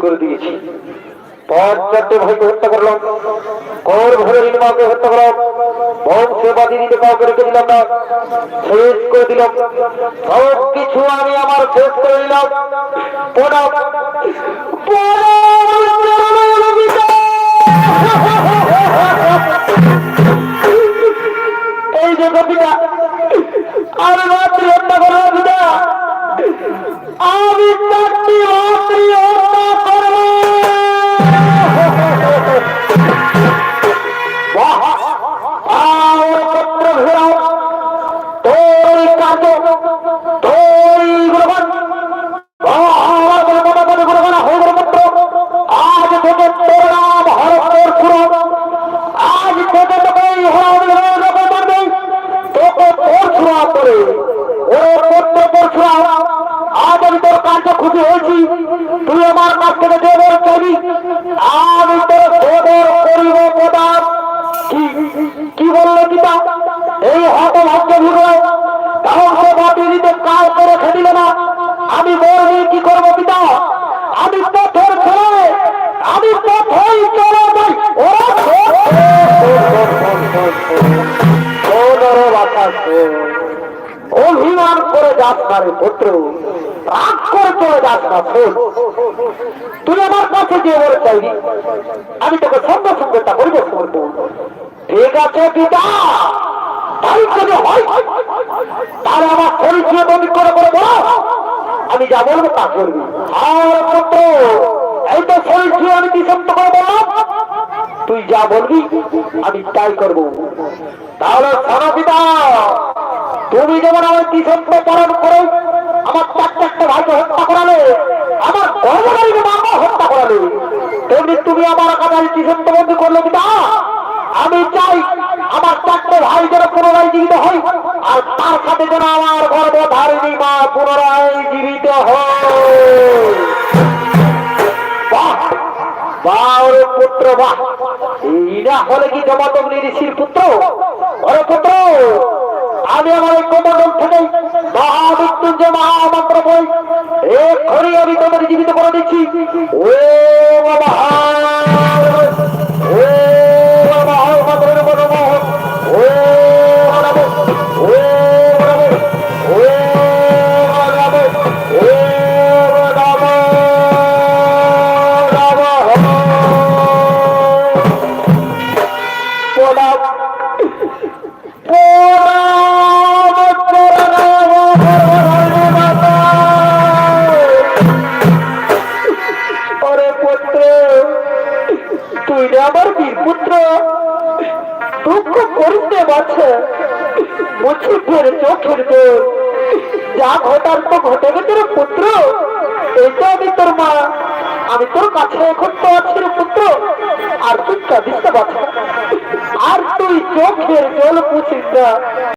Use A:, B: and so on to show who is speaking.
A: করে দিয়েছি। পাঁচ চারটে ভাইকে হত্যা করলাম, কর ঘরে মাকে হত্যা করলাম, বংশবাদী দিতে কাউকে রেখে দিলাম না, শেষ করে দিলাম। সব কিছু আমি আমার শেষ করে দিলাম। এই যে কবিতা আর রাত্রি হত্যা করলাম পিতা, আমি চারটি রাত্রি হত্যা করব। পত্র ঘেরাও তোর কাজ তোর গ্রহণ আজ থেকে তোর নাম হরপুর পুরো, আজ থেকে তোকে তোকে পড়ছুয়া করে ও পত্র পড়ছুয়া। আজ আমি তোর কার্য খুশি হয়েছি, তুই আমার কাছ থেকে দেবর চাইবি, আমি তোর দেবর করিব প্রদান। কি বললো পিতা? এই হতভাগ্য ভিড় ধ্বংসবাদী দিতে কাউকে রেখে দিল না। আমি বলবি কি করবো পিতা? আমি পথের ছেলে, আমি পথেই চলে যাই। অভিমান করে যাস না রে পুত্র, রাগ করে চলে যাস না। তুই আমার কাছে যে বলে চাইবি, আমি তোকে সঙ্গে সঙ্গে তা পরিবেশ করবো। ঠিক আছে পিতা, তাই যদি হয় তাহলে আমার পরিচয় বন্দী করে করে বলো, আমি যা বলবো তা করবি। আর পুত্র, এই তো পরিচয় আমি কি সত্য করে বললাম, তুই যা বলবি আমি তাই করবো। তাহলে শোনো পিতা, তুমি যেমন আমার কি সত্য পালন করো, আমার চারটা ভাইকে হত্যা করালে, আমার গর্ভধারীকে মাকে হত্যা করালে, তেমনি তুমি আমার কাছে কি সত্য বন্দী করলে পিতা। আমি চাই আমার চারটে ভাই যেন পুনরায় জীবিত হয়, আর তার সাথে যেন আমার গর্ভধারিণী মা পুনরায় জীবিত হয়। বাহ বাহ পুত্র, বাহ! এইটা হলে কি জমাতগ্নি ঋষির পুত্র? ওরে পুত্র, আমি আমার এই কমণ্ডল থেকে মহামৃত্যুঞ্জয় মহামন্ত্র বই এক্ষুনি আমি তোমাদের জীবিত করে দিচ্ছি। ও মহা আমার বীর পুত্র দুঃখ করতে পারছে, মুছিদের চোখের দোল যা ঘটার তো ঘটে গেছে রে পুত্র। এটা আমি তোর মা, আমি তোর কাছে এখন তো আছি রে পুত্র। আর তুই কাঁদিস না বাছা, আর তুই চোখের জল মুছিস না।